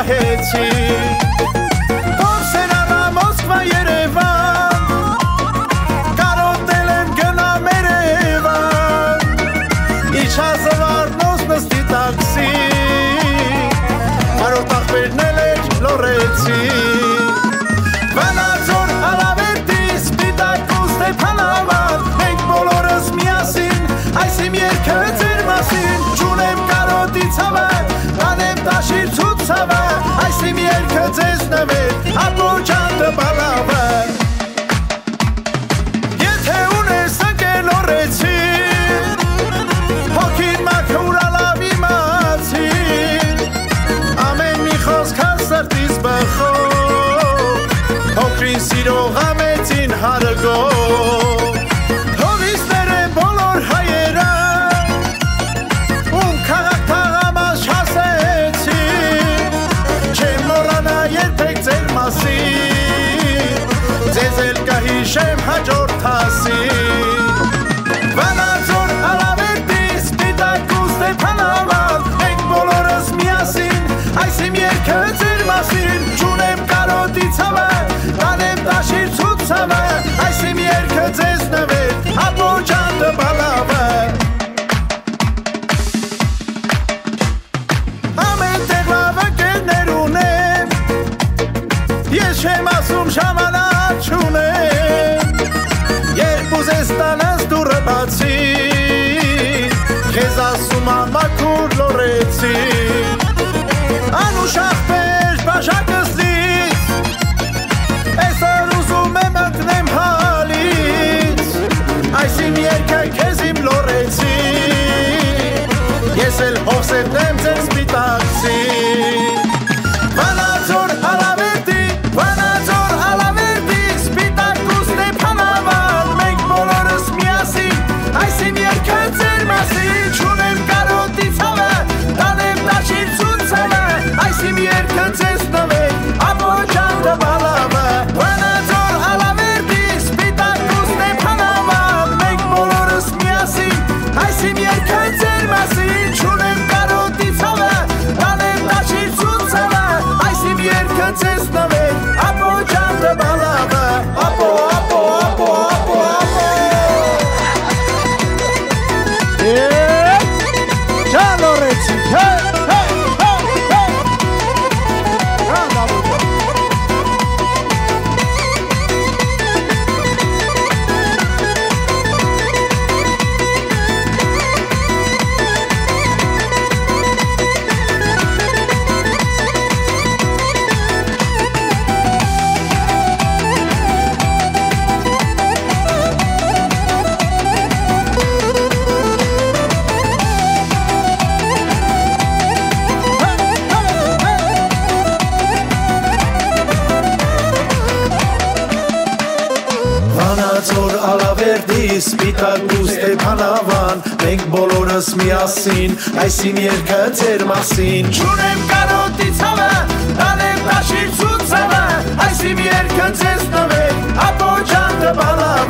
պահեցի Փորձերանա Մոսկվա Երևան Կարոտել եմ գնա Երևան Իջազվարնոց նստի տաքսի Կարոտ ախպերնել էր լորեցի Վանաձոր Ալավերդի Սպիտակ ու Ստեփանավան Մենք բոլորս միասին Այս իմ երգը ձեր մասին Չունեմ կարոտի ցավը Տանեմ տաշիր ցուցավը Այս իմ երգը ձեզ նվեր Ապոջանդը բալավը Եթե ունես ընկել լորեցի Հոգին մաքուր ալավ իմացի Ամեն մի խոսք հասրտից բխող Հոգրին սիրող ամեցին հարգող Հովիստներ են բոլոր հայերը Ում քաղաք թաղամաս չասեցի Չեմ մոռանա երբեք ձեր մասին Ձեզ էլ կհիշեմ հաջորդ հասին Վանաձոր Ալավերդի Սպիտակ ու Ստեփանավան Մենք բոլորս միասին Այս իմ երգը ձեր մասին Չունեմ կարոտի ցավը Տանեմ տաշիր ցուցավը Այս իմ երգը ձեզ նվեր Ապոջանդը բալավը Ամեն տեղ լավ ընկերներ ունեմ Ես չեմ ասում ժամանակ չունեմ Երբ ուզես տանես դուրը բացի Քեզ ասում ամաքուր լորեցի Անուշ ախպեր բաժակս լից Այսօր ուզում եմ ընկնեմ հալից Այս իմ երգը քեզ իմ լորեցի Ես էլ հովսետնեմ ձեր սպիտակցի Վանաձոր Ալավերդի Սպիտակ ու Ստեփանավան Մենք բոլորս միասին Այս իմ երգը ձեր մասին Չունեմ կարոտի ցավը Տանեմ տաշիր ցուցավը Այս իմ երգը ձեզ նվեր Ապոջանդը բալավը Վանաձոր Ալավերդի Սպիտակ ու Ստեփանավան Մենք բոլորս միասին Այս իմ երգը ձեր մասին Չունեմ կարոտի ցավը Տանեմ տաշիր ցուցավը Այս իմ երգը ձեզ նվեր Ապոջանդը բալավը Ապո Չալորեցի Վանաձոր Ալավերդի Սպիտակ ու Ստեփանավան Մենք բոլորս միասին Այս իմ երգը ձեր մասին Չունեմ կարոտի ցավը Տանեմ տաշիր ցուցավը Այս իմ երգը ձեզ նվեր Ապոջանդը բալավը